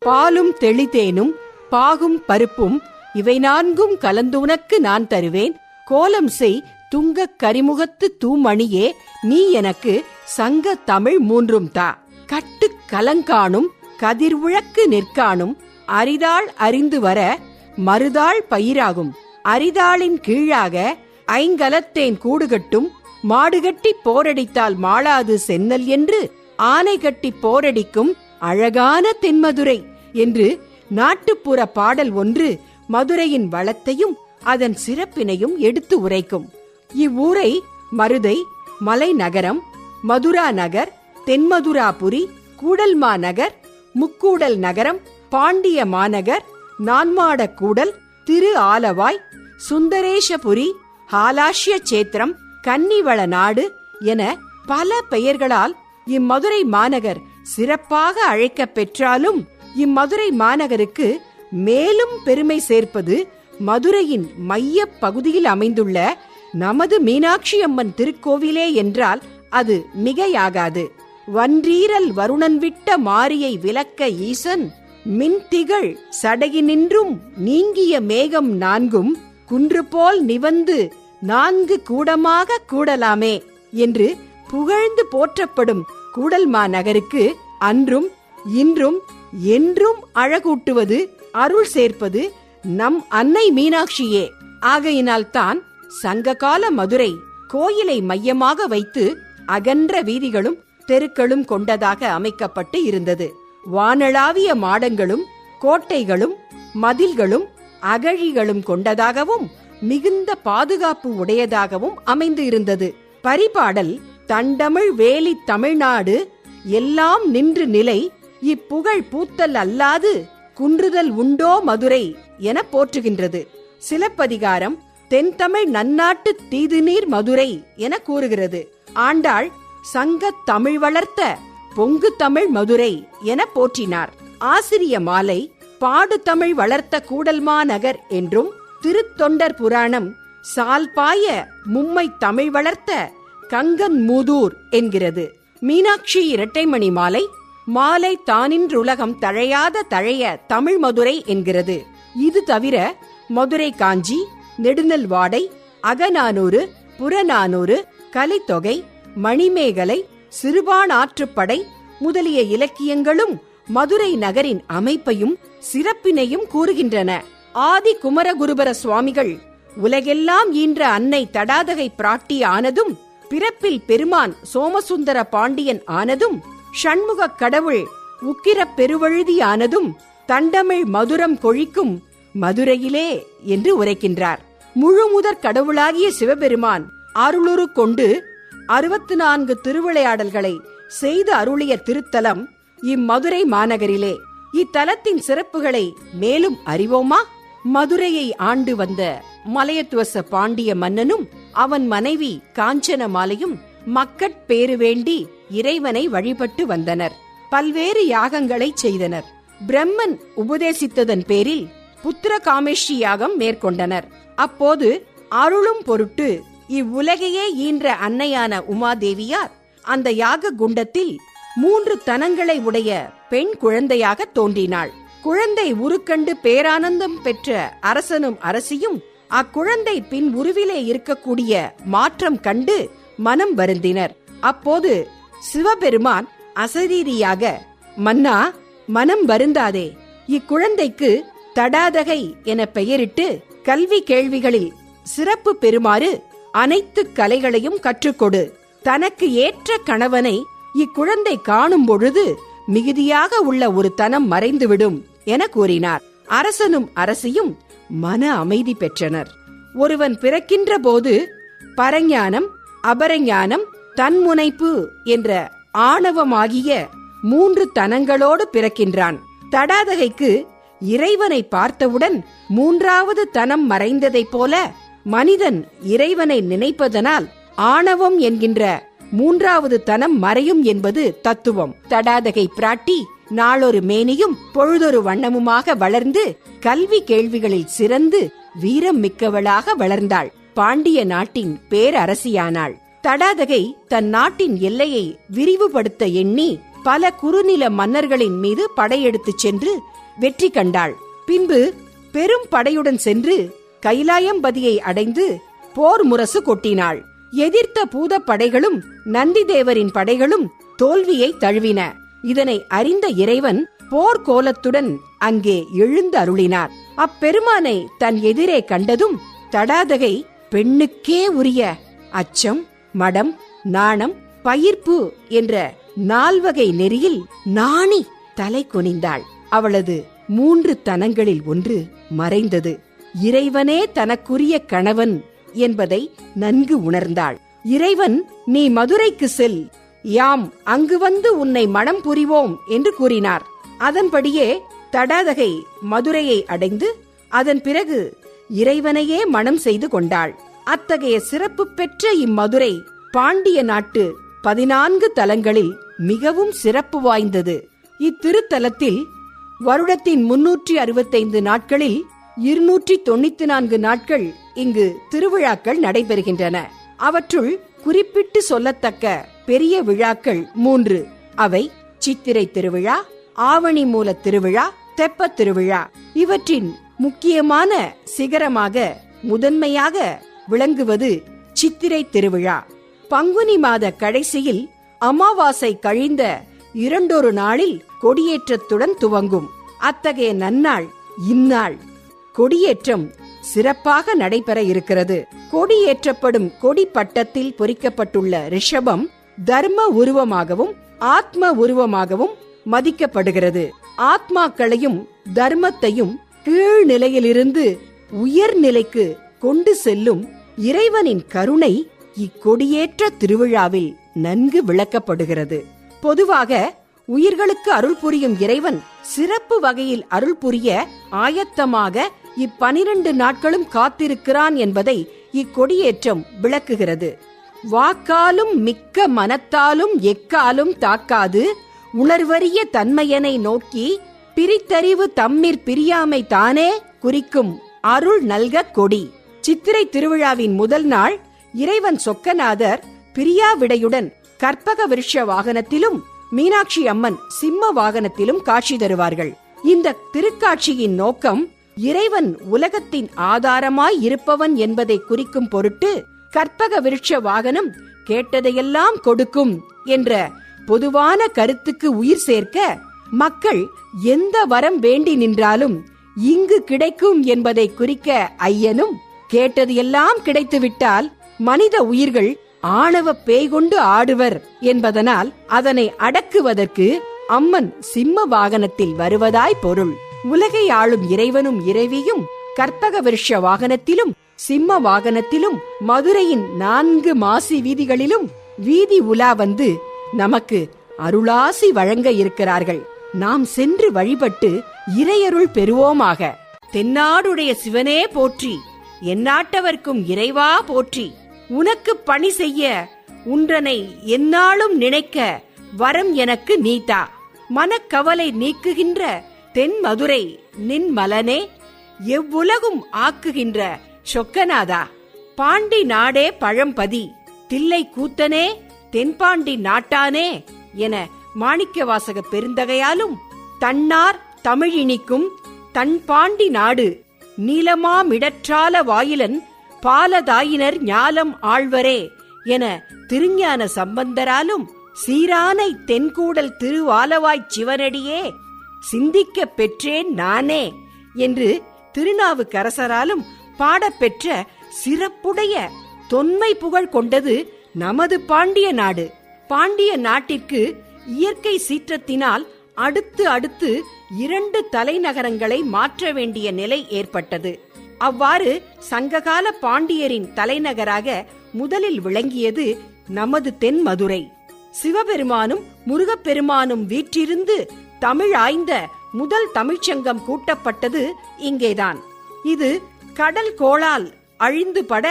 பாலும் தெளிதேனும் பாகும் பருப்பும் இவை நான்கும் கலந்து உனக்கு நான் தருவேன். கோலம் செய் துங்கக் கரிமுகத்து தூமணியே, நீ எனக்கு சங்க தமிழ் மூன்றும் தா. கட்டு கலங்காணும் கதிர்விழக்கு நிற்கானும் அரிதாள் அறிந்து வர மறுதாள் பயிராகும். அரிதாளின் கீழாக ஐங்கலத்தேன் கூடுகட்டும் மாடுகட்டி போரடித்தால் மாளாது சென்னல் என்று ஆனை கட்டி போரடிக்கும் அழகான தென்மதுரை என்று நாட்டுப்புற பாடல் ஒன்று மதுரையின் வளத்தையும் அதன் சிறப்பினையும் எடுத்து உரைக்கும். இவ்வூரை மருதை, மலைநகரம், மதுரா நகர், தென்மதுராபுரி, கூடல்மா நகர், முக்கூடல் நகரம், பாண்டிய மாநகர், நான்மாட கூடல், திரு ஆலவாய், சுந்தரேஷபுரி, ஹாலாஷ்ய சேத்திரம், கன்னிவள நாடு என பல பெயர்களால் இம்மதுரை மாநகர் சிறப்பாக அழைக்கப் பெற்றாலும் இம்மதுரை மாநகருக்கு மேலும் பெருமை சேர்ப்பது மதுரையின் மைய பகுதியில் அமைந்துள்ள நமது மீனாட்சி அம்மன் திருக்கோவிலே என்றால் அது மிகையாகாது. வன்றீரல் வருணன் விட்ட மாரியை விளக்க ஈசன் மின்திகள் சடையினின்றும் நீங்கிய மேகம் நான்கும் குன்று போல் நிவந்து நான்கு கூடமாக கூடலாமே என்று புகழ்ந்து போற்றப்படும் கூடல்மா நகருக்கு அன்றும் இன்றும் என்றும் அழகூட்டுவது அருள் சேர்ப்பது நம் அன்னை மீனாட்சியே. ஆகையினால்தான் சங்ககால மதுரை கோயிலை மையமாக வைத்து அகன்ற வீதிகளும் தெருக்களும் கொண்டதாக அமைக்கப்பட்டு இருந்தது. வானளாவிய மாடங்களும் கோட்டைகளும் மதில்களும் அகழிகளும் கொண்டதாகவும் மிகுந்த பாதுகாப்பு உடையதாகவும் அமைந்து இருந்தது. பரிபாடல் தண்டமிழ் வேலி தமிழ்நாடு எல்லாம் நின்று நிலை இப்புகழ் பூத்தல் அல்லாது குன்றுதல் உண்டோ மதுரை என போற்றுகின்றது. சிலப்பதிகாரம் தென்தமிழ் நன்னாட்டு தீதுநீர் மதுரை என கூறுகிறது. ஆண்டாள் சங்க தமிழ் வளர்த்த பொங்கு தமிழ் மதுரை என போற்றினார். ஆசிரிய மாலை பாடு தமிழ் வளர்த்த கூடல்மா நகர் என்றும், திருத்தொண்டர் புராணம் சால்பாய மும்மை தமிழ் வளர்த்த கங்கன் மூதூர் என்கிறது. மீனாட்சி இரட்டைமணி மாலை மாலை தானின்றுலகம் தழையாத தழைய தமிழ் மதுரை என்கிறது. இது தவிர மதுரை காஞ்சி, நெடுநல்வாடை, அகநானூறு, புறநானூறு, கலித்தொகை, மணிமேகலை, சிறுபானாற்றுப்படை முதலிய இலக்கியங்களும் மதுரை நகரின் அமைப்பையும் சிறப்பினையும் கூறுகின்றன. ஆதி குமரகுருபர சுவாமிகள் உலகெல்லாம் ஈன்ற அன்னை தடாதகை பிராட்டி ஆனதும், பிறப்பில் பெருமான் சோமசுந்தர பாண்டியன் ஆனதும், ஷண்முக கடவுள் உக்கிர பெருவழுதி ஆனதும் தண்டமிழ் மதுரம் கொழிக்கும் மதுரையிலே என்று உரைக்கின்றார். முழுமுதற் கடவுளாகிய சிவபெருமான் அருளுரு கொண்டு 64 திருவிளையாடல்களை செய்து அருளிய திருத்தலம் இம்மதுரை மாநகரிலே. இத்தலத்தின் சிறப்புகளை மேலும் அறிவோமா? மதுரையை ஆண்டு வந்த மலையத்துவச பாண்டிய மன்னனும் அவன் மனைவி காஞ்சனமாலையும் மக்கட்பேறு வேண்டி இறைவனை வழிபட்டு வந்தனர். பல்வேறு யாகங்களை செய்தனர். பிரம்மன் உபதேசித்ததன் பேரில் புத்திர காமேஷ்டி யாகம் மேற்கொண்டனர். அப்போது அருளும் பொருட்டு இவ்வுலகையே ஈன்ற அன்னையான உமாதேவியார் அந்த யாக குண்டத்தில் 3 தனங்களை உடைய பெண் குழந்தையாக தோன்றினாள். குழந்தை உருக்கண்டு பேரானந்தம் பெற்ற அரசனும் அரசியும் அக்குழந்தை பின் உருவிலே இருக்கக்கூடிய மாற்றம் கண்டு மனம் வருந்தினர். அப்போது சிவபெருமான் அசரீரியாக, மன்னா, மனம் வருந்தாதே, இக்குழந்தைக்கு தடாதகை என பெயரிட்டு கல்வி கேள்விகளில் சிறப்பு பெறுமாறு அனைத்து கலைகளையும் கற்றுக்கொடு. தனக்கு ஏற்ற கணவனை இக்குழந்தை காணும் பொழுது மிகுதியாக உள்ள ஒரு தனம் மறைந்துவிடும் என கூறினார். அரசனும் அரசியும் மன அமைதி பெற்றனர். ஒருவன் பிறக்கின்ற போது பரஞானம், அபரஞானம், தன்முனைப்பு என்ற ஆணவமாகிய 3 தனங்களோடு பிறக்கின்றான். தடாதகைக்கு இறைவனை பார்த்தவுடன் 3வது தனம் மறைந்ததைப் போல மனிதன் இறைவனை நினைப்பதனால் ஆணவம் என்கின்ற 3வது தனம் மறையும் என்பது தத்துவம். தடாதகை பிராட்டி நாளொரு மேனியும் பொழுதொரு வண்ணமுமாக வளர்ந்து கல்வி கேள்விகளில் சிறந்து வீரம் மிக்கவளாக வளர்ந்தாள். பாண்டிய நாட்டின் பேரரசியானாள். தடாதகை தன் நாட்டின் எல்லையை விரிவுபடுத்த எண்ணி பல குறுநில மன்னர்களின் மீது படையெடுத்துச் சென்று வெற்றி கண்டாள். பின்பு பெரும் படையுடன் சென்று கைலாயம்பதியை அடைந்து போர் முரசு கொட்டினாள். எதிர்த்த பூத படைகளும் நந்திதேவரின் படைகளும் தோல்வியை தழுவின. இதனை அறிந்த இறைவன் போர்க்கோலத்துடன் அங்கே எழுந்து அருளினார். அப்பெருமானை தன் எதிரே கண்டதும் தடாதகை பெண்ணுக்கே உரிய அச்சம், மடம், நாணம், பயிர்ப்பு என்ற 4 வகை நெறியில் நாணி தலை குனிந்தாள். அவளது 3 தனங்களில் ஒன்று மறைந்தது. இறைவனே தனக்குரிய கணவன் என்பதை நன்கு உணர்ந்தாள். இறைவன், நீ மதுரைக்கு செல், யாம் அங்கு வந்து உன்னை மணம் புரிவோம் என்று கூறினார். அதன்படியே தடாதகை மதுரையை அடைந்து அதன் பிறகு இறைவனையே மணம் செய்து கொண்டாள். அத்தகைய சிறப்பு பெற்ற இம்மதுரை பாண்டிய நாட்டு 14 தலங்களில் மிகவும் சிறப்பு வாய்ந்தது. இத்திருத்தலத்தில் வருடத்தின் 365 நாட்களில் 294 நாட்கள் இங்கு திருவிழாக்கள் நடைபெறுகின்றன. அவற்றுள் குறிப்பிட்டு சொல்லத்தக்க பெரிய விழாக்கள் 3. அவை சித்திரை திருவிழா, ஆவணி மூல திருவிழா, தெப்பத் திருவிழா. இவற்றின் முக்கியமான சிகரமாக முதன்மையாக விளங்குவது சித்திரை திருவிழா. பங்குனி மாத கடைசியில் அமாவாசை கழிந்த 2 நாளில் கொடியேற்றத்துடன் துவங்கும். அத்தகைய நன்னாள் இந்நாள். கொடியேற்றம் சிறப்பாக நடைபெற இருக்கிறது. கொடியேற்றப்படும் கொடி பட்டத்தில் பொறிக்கப்பட்டுள்ள ரிஷபம் தர்ம உருவமாகவும் ஆத்ம உருவமாகவும் மதிக்கப்படுகிறது. ஆத்மாக்களையும் தர்மத்தையும் கீழ்நிலையிலிருந்து உயர்நிலைக்கு கொண்டு செல்லும் இறைவனின் கருணை இக்கொடியேற்ற திருவிழாவில் நன்கு விளக்கப்படுகிறது. பொதுவாக உயிர்களுக்கு அருள் புரியும் இறைவன் சிறப்பு வகையில் அருள் புரிய ஆயத்தமாக 12 நாட்களும் காத்திருக்கிறான் என்பதை இக்கொடியேற்றம் விளக்குகிறது. வாக்காலும் மிக்க மனத்தாலும் எக்காலும் தாக்காது உணர்வறிய தன்மையனை நோக்கி பிரித்தறிவு தம்மிற் பிரியாமை தானே குறிக்கும் அருள் நல்க கொடி. சித்திரை திருவிழாவின் முதல் நாள் இறைவன் சொக்கநாதர் பிரியாவிடையுடன் கற்பக விருட்ச வாகனத்திலும் மீனாட்சி அம்மன் சிம்ம வாகனத்திலும் காட்சி தருவார்கள். இந்த திருக்காட்சியின் நோக்கம் இறைவன் உலகத்தின் ஆதாரமாய் இருப்பவன் என்பதை குறிக்கும் பொருட்டு கற்பக விருட்ச வாகனம் கேட்டதையெல்லாம் கொடுக்கும் என்ற பொதுவான கருத்துக்கு உயிர் சேர்க்க, மக்கள் எந்த வரம் வேண்டி நின்றாலும் இங்கு கிடைக்கும் என்பதை குறிக்க ஐயனும், கேட்டது எல்லாம் கிடைத்துவிட்டால் மனித உயிர்கள் ஆணவ பேய் கொண்டு ஆடுவர் என்பதனால் அதனை அடக்குவதற்கு அம்மன் சிம்ம வாகனத்தில் வருவதாய் பொருள். உலகை ஆளும் இறைவனும் இறைவியும் கற்பக விருட்ச வாகனத்திலும் சிம்ம வாகனத்திலும் மதுரையின் 4 மாசி வீதிகளிலும் வீதி உலா வந்து நமக்கு அருளாசி வழங்க இருக்கிறார்கள். நாம் சென்று வழிபட்டு இறையருள் பெறுவோமாக. தென்னாடுடைய சிவனே போற்றி, எந்நாட்டவர்க்கும் இறைவா போற்றி. உனக்கு பணி செய்ய உன்றனை எந்நாளும் நினைக்க வரம் எனக்கு நீதா. மனக்கவலை நீக்குகின்ற தென் மதுரை நின் மலனே, எவ்வுலகும் ஆக்குகின்ற சொக்கநாதா. பாண்டி நாடே பழம்பதி, தில்லை கூத்தனே, தென்பாண்டி நாட்டானே என மாணிக்கவாசக பெருந்தகையாலும் தன்னார் தமிழினிக்கும் தன் பாண்டி நாடு நீலமாமிடற்றால வாயிலன் பாலதாயினர் ஞாலம் ஆழ்வரே என திருஞான சம்பந்தராலும் சீரானை தென்கூடல் திருவாலவாய்ச் சிவனடியே சிந்திக்க பெற்றேன் நானே என்று திருநாவுக்கரசராலும் பாடப்பெற்ற சிறப்புடைய தொன்மை புகழ் கொண்டது நமது பாண்டிய நாடு. பாண்டிய நாட்டிற்கு இயற்கை சீற்றத்தினால் அடுத்து அடுத்து 2 தலைநகரங்களை மாற்ற வேண்டிய நிலை ஏற்பட்டது. அவ்வாறு சங்ககால பாண்டியரின் தலைநகராக முதலில் விளங்கியது நமது தென் மதுரை. சிவபெருமானும் முருகப்பெருமானும் வீற்றிருந்து தமிழ் ஆய்ந்த முதல் தமிழ்ச்சங்கம் கூட்டப்பட்டது இங்கேதான். இது கடல் கோளால் அழிந்து பட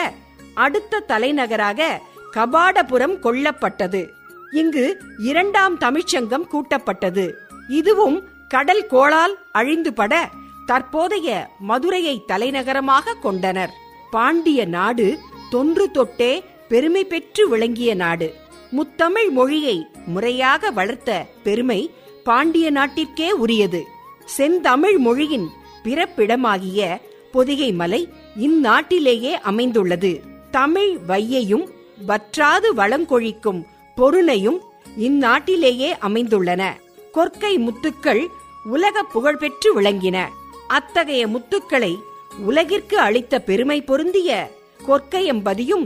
அடுத்த தலைநகராக கபாடபுரம் கொள்ளப்பட்டது. இங்கு 2ஆம் தமிழ்ச்சங்கம் கூட்டப்பட்டது. இதுவும் கடல் கோளால் அழிந்து பட தற்போதைய மதுரையை தலைநகரமாக கொண்டனர். பாண்டிய நாடு தொன்று தொட்டே பெருமை பெற்று விளங்கிய நாடு. முத்தமிழ் மொழியை முறையாக வளர்த்த பெருமை பாண்டிய நாட்டிற்கே உரியது. செந்தமிழ் மொழியின் பிறப்பிடமாகிய பொதிகை மலை இந்நாட்டிலேயே அமைந்துள்ளது. தமிழ் வையையும் வற்றாது வளங்கொழிக்கும் பொருணையும் இந்நாட்டிலேயே அமைந்துள்ளன. கொற்கை முத்துக்கள் உலக புகழ்பெற்று விளங்கின. அத்தகைய முத்துக்களை உலகிற்கு அளித்த பெருமை பொருந்திய கொற்கையம்பதியும்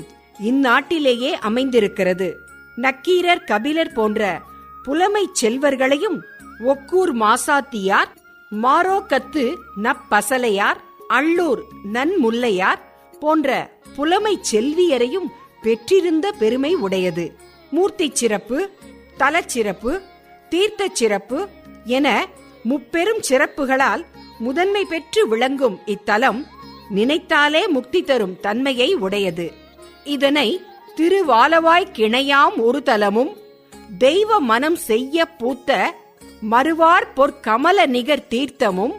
இந்நாட்டிலேயே அமைந்திருக்கிறது. நக்கீரர், கபிலர் போன்ற புலமை செல்வர்களையும் ஒக்கூர் மாசாத்தியார், மாரோக்கத்து நப்பசலையார், அள்ளூர் நன்முல்லையார் போன்ற புலமை செல்வியரையும் பெற்றிருந்த பெருமை உடையது. மூர்த்தி சிறப்பு, தலச்சிறப்பு, தீர்த்த சிறப்பு என முப்பெரும் சிறப்புகளால் முதன்மை பெற்று விளங்கும் இத்தலம் நினைத்தாலே முக்தி தரும் தன்மையை உடையது. இதனை திருவாலவாய் கிணையாம் ஒரு தலமும் தெய்வ மனம் செய்ய பூத்த மறுவார் பொற்கமல நிகர் தீர்த்தமும்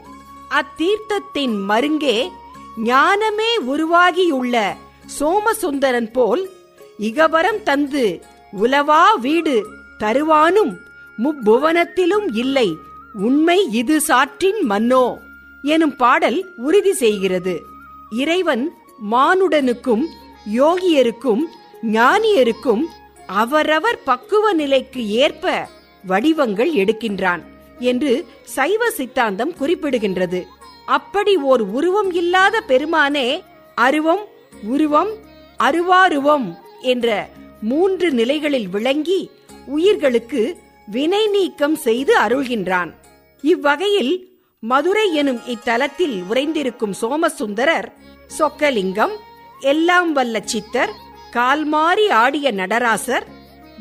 அத்தீர்த்தத்தின் மருங்கே ஞானமே உருவாகியுள்ள சோமசுந்தரன் போல் இகவரம் தந்து உலவா வீடு தருவானும் முப்புவனத்திலும் இல்லை உண்மை இது சாற்றின் மன்னோ எனும் பாடல் உறுதி செய்கிறது. இறைவன் மானுடனுக்கும் யோகியருக்கும் ஞானியருக்கும் அவரவர் பக்குவ நிலைக்கு ஏற்ப வடிவங்கள் எடுக்கின்றான் என்று சைவ சித்தாந்தம் குறிப்பிடுகின்றது. அப்படி ஓர் உருவம் இல்லாத பெருமானே அருவம், உருவம், அருவாருவம் என்ற 3 நிலைகளில் விளங்கி உயிர்களுக்கு வினை நீக்கம் செய்து அருள்கின்றான். இவ்வகையில் மதுரை எனும் இத்தலத்தில் உறைந்திருக்கும் சோமசுந்தரர், சொக்கலிங்கம், எல்லாம் வல்ல சித்தர், கால்மாறி ஆடிய நடராசர்,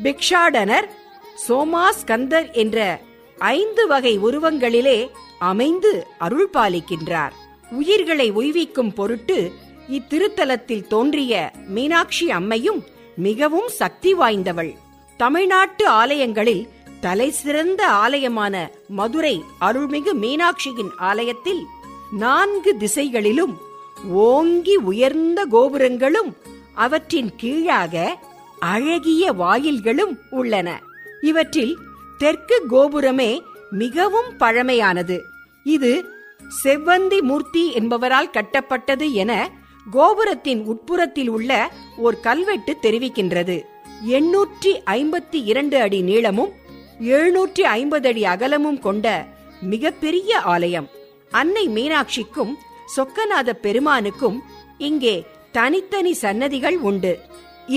பிக்ஷாடனர், சோமாஸ்கந்தர் என்ற 5 வகை உருவங்களிலே அமைந்து அருள் பாலிக்கின்றார். உயிர்களை உய்விக்கும் பொருட்டு இத்திருத்தலத்தில் தோன்றிய மீனாட்சி அம்மையும் மிகவும் சக்தி வாய்ந்தவள். தமிழ்நாட்டு ஆலயங்களில் தலை சிறந்த ஆலயமான மதுரை அருள்மிகு மீனாட்சியின் ஆலயத்தில் 4 திசைகளிலும் ஓங்கி உயர்ந்த கோபுரங்களும் அவற்றின் கீழாக அழகிய வாயில்களும் உள்ளன. இவற்றில் தெற்கு கோபுரமே மிகவும் பழமையானது. இது செவ்வந்தி மூர்த்தி என்பவரால் கட்டப்பட்டது என கோபுரத்தின் உட்புறத்தில் உள்ள ஓர் கல்வெட்டு தெரிவிக்கின்றது. 852 அடி நீளமும் 750 அடி அகலமும் கொண்ட மிகப்பெரிய ஆலயம். அன்னை மீனாட்சிக்கும் சொக்கநாத பெருமானுக்கும் இங்கே தனித்தனி சன்னதிகள் உண்டு.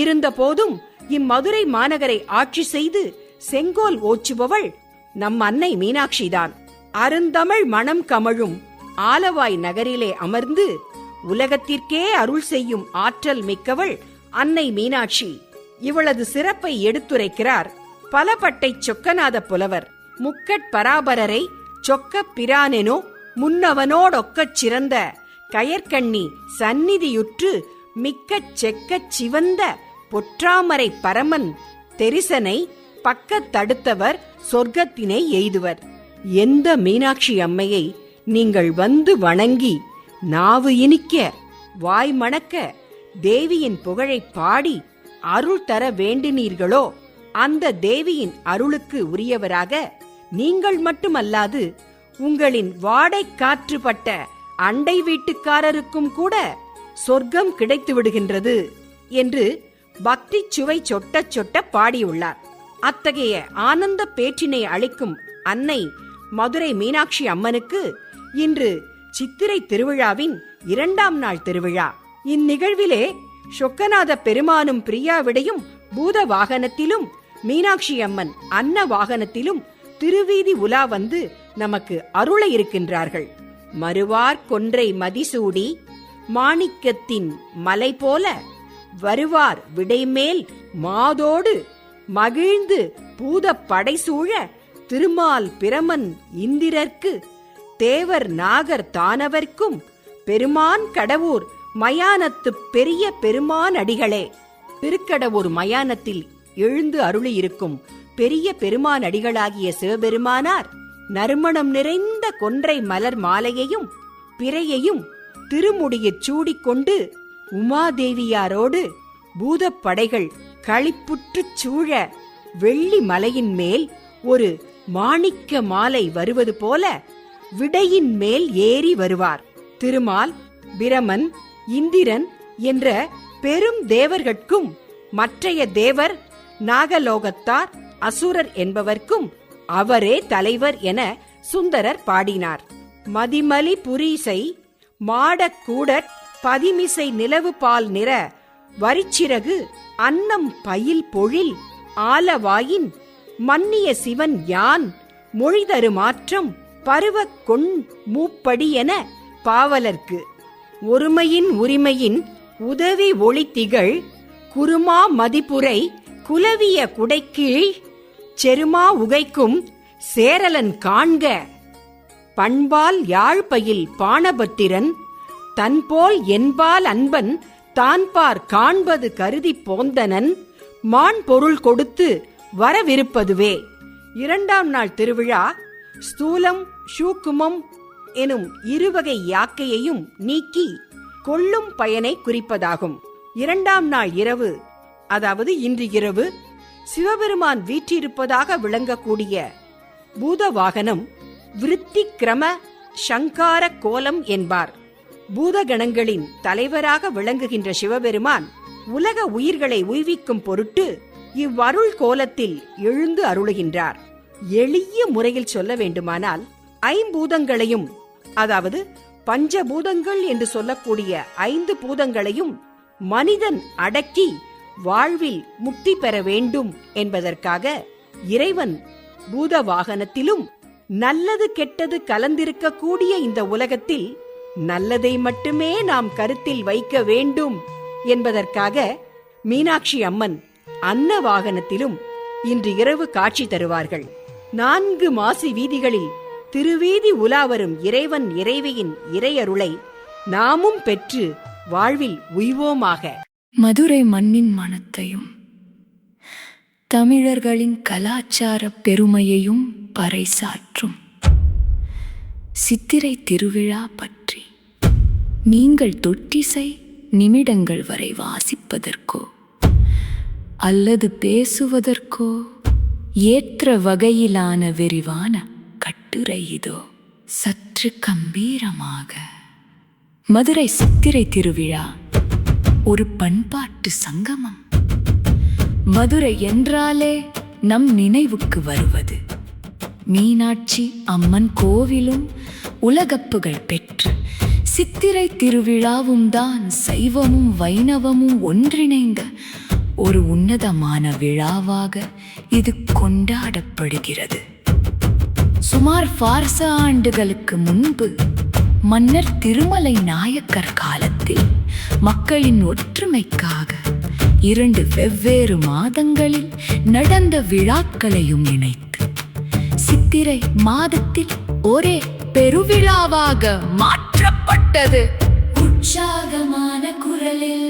இருந்த போதும் இம்மதுரை மாநகரை ஆட்சி செய்து செங்கோல் ஓச்சுபவள் நம் அன்னை மீனாட்சிதான். அருந்தமிழ் மனம் கமழும் ஆலவாய் நகரிலே அமர்ந்து உலகத்திற்கே அருள் செய்யும் ஆற்றல் மிக்கவள் அன்னை மீனாட்சி. இவளது சிறப்பை எடுத்துரைக்கிறார் பலபட்டை சொக்கநாத புலவர். முக்கட் பராபரரை சொக்க பிரானெனோ முன்னவனோடொக்கச் சிறந்த கயற்கண்ணி சந்நிதியுற்று மிக்கச் செக்கச் சிவந்த பொற்றாமரை பரமன் தெரிசனை பக்கத் தடுத்தவர் சொர்க்கத்தினை எய்துவர். எந்த மீனாட்சி அம்மையை நீங்கள் வந்து வணங்கி நாவு இனிக்க வாய் மணக்க தேவியின் புகழை பாடி அருள் தர வேண்டினீர்களோ அந்த தேவியின் அருளுக்கு உரியவராக நீங்கள் மட்டுமல்லாது உங்களின் வாடை காற்றுப்பட்ட அண்டை வீட்டுக்காரருக்கும் கூட சொர்க்கம் கிடைத்து விடுகின்றது என்று பக்தி சுவை சொட்ட சொட்ட பாடியுள்ளார். அத்தகைய ஆனந்த பேற்றினை அளிக்கும் அன்னை மதுரை மீனாட்சி அம்மனுக்கு இன்று சித்திரை திருவிழாவின் 2ஆம் நாள் திருவிழா. இந்நிகழ்விலே சொக்கநாத பெருமானும் பிரியாவிடையும் பூத வாகனத்திலும் மீனாட்சி அம்மன் அன்ன வாகனத்திலும் திருவீதி உலா வந்து நமக்கு அருள இருக்கின்றார்கள். மறுவார் கொன்றை மதிசூடி மாணிக்கத்தின் மலை போல வருவார் விடைமேல் மாதோடு மகிழ்ந்து பூத படைசூழ திருமால் பிரமன் இந்திரர்க்கு தேவர் நாகர் தானவர்க்கும் பெருமான் கடவுர் மயானத்து பெரிய பெருமான் அடிகளே. திருக்கடவுர் மயானத்தில் எழுந்து அருளியிருக்கும் பெரிய பெருமான் அடிகளாகிய சிவபெருமானார் நறுமணம் நிறைந்த கொன்றை மலர் மாலையையும் பிறையையும் திருமுடியச் சூடிக்கொண்டு உமாதேவியாரோடு பூதப்படைகள் களிப்புற்றுச் சூழ வெள்ளி மலையின் மேல் ஒரு மாணிக்க மாலை வருவது போல விடையின் மேல் ஏறி வருவார். திருமால், பிரமன், இந்திரன் என்ற பெரும் தேவர்கட்கும் மற்றைய தேவர், நாகலோகத்தார், அசுரர் என்பவர்க்கும் அவரே தலைவர் என சுந்தரர் பாடினார். மதிமலி புரீசை மாடக்கூடற் பதிமிசை நிலவு பால் நிற வரிச்சிறகு அன்னம் பயில் பொழில் ஆலவாயின் மன்னிய சிவன் யான் மொழிதரு மாற்றம் பருவக் கொண் மூப்படி என பாவலர்க்கு ஒருமையின் உரிமையின் உதவி ஒளித்திகழ் குருமா மதிப்புரை குலவிய குடைக்கீழ் செருமா உகைக்கும் சேரலன் காண்க பண்பால் யாழ்பயில் பாணபத்திரன் தன்போல் என்பால் அன்பன் தான்பார் காண்பது கருதி போந்தனன் மான் பொருள் கொடுத்து வரவிருப்பதுவே. 2ஆம் நாள் திருவிழா ஸ்தூலம், சூக்குமம் எனும் இருவகை யாக்கையையும் நீக்கி கொள்ளும் பயனை குறிப்பதாகும். 2ஆம் நாள் இரவு, அதாவது இன்று இரவு, சிவபெருமான் வீற்றிருப்பதாக விளங்கக்கூடிய பூதவாகனம் விருத்தி கிரம சங்கார கோலம் என்பார். பூதகணங்களின் தலைவராக விளங்குகின்ற சிவபெருமான் உலக உயிர்களை உய்விக்கும் பொருட்டு இவ்வருள் கோலத்தில் எழுந்து அருளுகின்றார். எளிய முறையில் சொல்ல வேண்டுமானால் 5 பூதங்களையும், அதாவது பஞ்சபூதங்கள் என்று சொல்லக்கூடிய 5 பூதங்களையும் மனிதன் அடக்கி வாழ்வில் முக்தி பெற வேண்டும் என்பதற்காக இறைவன் பூத வாகனத்திலும் நல்லது கெட்டது கலந்திருக்கக்கூடிய இந்த உலகத்தில் நல்லதை மட்டுமே நாம் கருத்தில் வைக்க வேண்டும் என்பதற்காக மீனாட்சி அம்மன் அன்ன வாகனத்திலும் இன்று இரவு காட்சி தருவார்கள். 4 மாசி வீதிகளில் திருவீதி உலாவரும் இறைவன் இறைவியின் இறையருளை நாமும் பெற்று வாழ்வில் உய்வோமாக. மதுரை மண்ணின் மனத்தையும் தமிழர்களின் கலாச்சார பெருமையையும் பறைசாற்றும் சித்திரை திருவிழா பற்றி நீங்கள் தொட்டிசை நிமிடங்கள் வரை வாசிப்பதற்கோ அல்லது பேசுவதற்கோ ஏற்ற வகையிலான விரிவான கட்டுரை இதோ. சற்று கம்பீரமாக. மதுரை சித்திரை திருவிழா ஒரு பண்பாட்டு சங்கமம். மதுரை என்றாலே நம் நினைவுக்கு வருவது மீனாட்சி அம்மன் கோவிலும் உலகப்புகழ் பெற்ற சித்திரை திருவிழாவும் தான். சைவமும் வைணவமும் ஒன்றிணைந்த ஒரு உன்னதமான விழாவாக இது கொண்டாடப்படுகிறது. சுமார் 400 ஆண்டுகளுக்கு முன்பு மன்னர் திருமலை நாயக்கர் காலத்தில் மக்களின் ஒற்றுமைக்காக 2 வெவ்வேறு மாதங்களில் நடந்த விழாக்களையும் இணைத்து சித்திரை மாதத்தில் ஒரே பெருவிழாவாக மாற்றப்பட்டது. உற்சாகமான குரலில்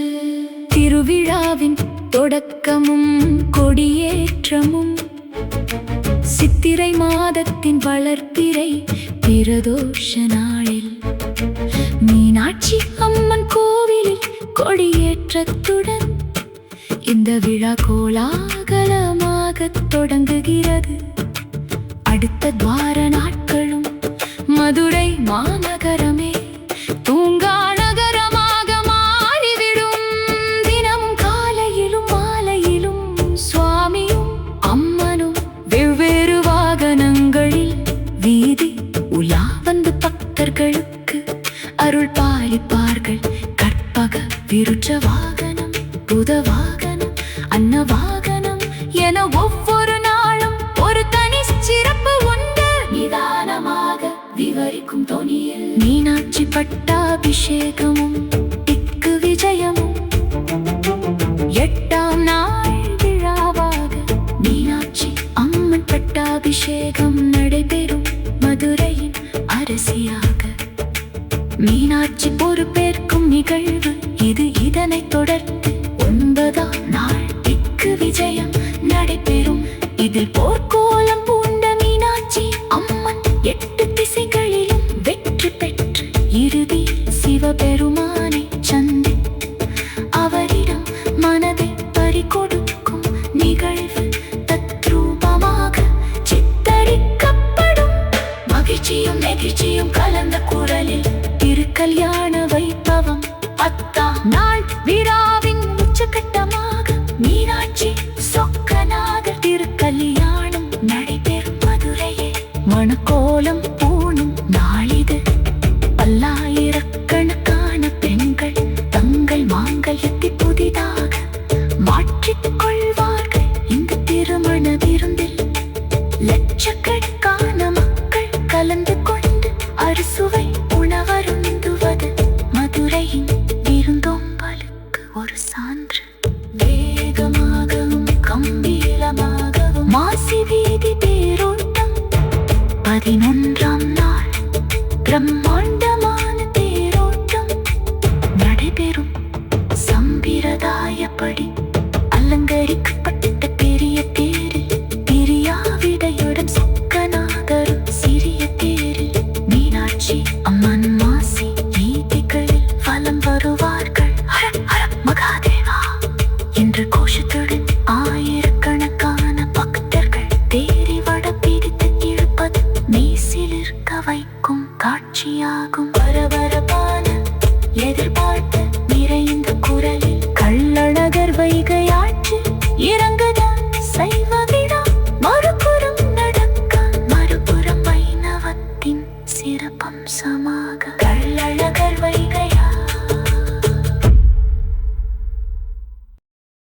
திருவிழாவின் தொடக்கமும் கொடியேற்றமும் சித்திரை மாதத்தின் வளர்ப்பிறை பிரதோஷ நாளில் மீனாட்சி அம்மன் கோவிலில் கொடியேற்றத்துடன் இந்த விழா கோலாகலமாக தொடங்குகிறது. அடுத்த துவார நாட்களும் மதுரை மாநகரமே தூங்கா நகரமாக மாறிவிடும். தினமும் காலையிலும் மாலையிலும் சுவாமியும் அம்மனும் வெவ்வேறு வாகனங்களில் வீதி உலா வந்து பக்தர்களுக்கு அருள் பாலிப்பார்கள். கற்பக விருட்ச வாகனம், புத வாகனம், அன்ன வாகனம் என ஒவ்வொரு நாளும் ஒரு தனி சிறப்பு உண்டு. நிதானமாக விவரிக்கும் தொனியில் மீனாட்சி பட்டாபிஷேகமும் திக்கு விஜயமும் 8ஆம் நாள் விழாவாக மீனாட்சி அம்மன் பட்டாபிஷேகம் நடைபெறும். மதுரையின் அரசியாக மீனாட்சி பொறுப்பேற்கும் நிகழ்வு இது. இதனைத் தொடர்ந்து 9ஆம் நாள் திக்கு விஜயம் நடைபெறும். இதில் போர்க்கோலம் பூண்ட மீனாட்சி அம்மன் 8 திசைகளிலும் வெற்றி பெற்று இறுதி சிவபெருமானை சந்தித்து அவரிடம் மனதை பறிகொடுக்கும். குரலில் திருக்கல்யாண வைபவம் 10ஆம் நாள் விழாவின் உச்சகட்டமாக மீனாட்சி சொக்கநாதர் திருக்கல்யாணம் நடைபெறும் மதுரையே மணக்கோலம் பூணும் நாளிது. பல்லாயிரக்கணக்கான பெண்கள் தங்கள் மாங்கல்யத்தை புதிதாக மாற்றிக் கொள்வார்கள் இந்த திருமண விருந்தில். லட்சக்கணக்கான மக்கள் கலந்து கொண்டு அறுசுவை உணவருந்துவது மதுரையின் விருந்தோம்பலுக்கு ஒரு சான்று. வேகமாகவும் கம்பீரமாகவும் மாசி வீதி தேரோட்டம் 11ஆம் நாள் பிரம்மாண்டமான தேரோட்டம் நடைபெறும். சம்பிரதாயப்படி அலங்கரிக்கப்பட்ட பெரிய தேரில் பிரியாவிடையுடன் சொக்கநாதரும் சிறிய தேரில் மீனாட்சி அம்மன் மாசி வீதிகளில் வலம் வருவார்கள். ஹர ஹர மகாதேவா என்ற கோஷத்துடன் ஆயிரக்கணக்கான பக்தர்கள் தேரி வட பிடித்து இழுப்பது மெய்சிலிர்க்க வைக்கும் காட்சியாகும். பரபரப்பான எதிர்பார்ப்பு